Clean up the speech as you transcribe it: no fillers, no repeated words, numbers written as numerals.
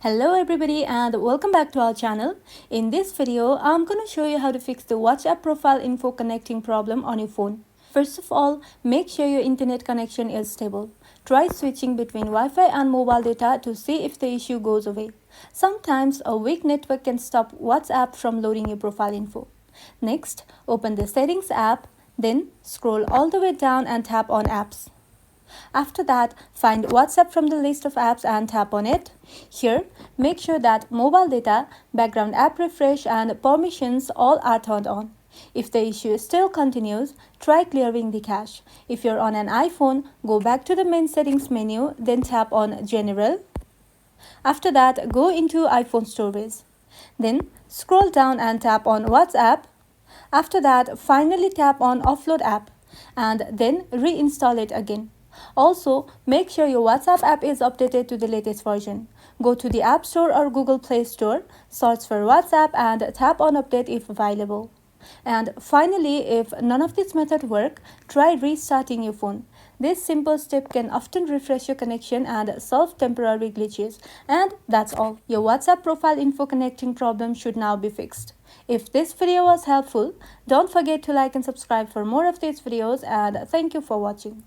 Hello everybody and welcome back to our channel. In this video, I'm going to show you how to fix the WhatsApp profile info connecting problem on your phone. First of all, make sure your internet connection is stable. Try switching between Wi-Fi and mobile data to see if the issue goes away. Sometimes a weak network can stop WhatsApp from loading your profile info. Next, open the Settings app, then scroll all the way down and tap on Apps. After that, find WhatsApp from the list of apps and tap on it. Here, make sure that mobile data, background app refresh and permissions all are turned on. If the issue still continues, try clearing the cache. If you're on an iPhone, go back to the main settings menu, then tap on General. After that, go into iPhone storage. Then scroll down and tap on WhatsApp. After that, finally tap on Offload app and then reinstall it again. Also, make sure your WhatsApp app is updated to the latest version. Go to the App Store or Google Play Store, search for WhatsApp and tap on Update if available. And finally, if none of these methods work, try restarting your phone. This simple step can often refresh your connection and solve temporary glitches. And that's all. Your WhatsApp profile info connecting problem should now be fixed. If this video was helpful, don't forget to like and subscribe for more of these videos, and thank you for watching.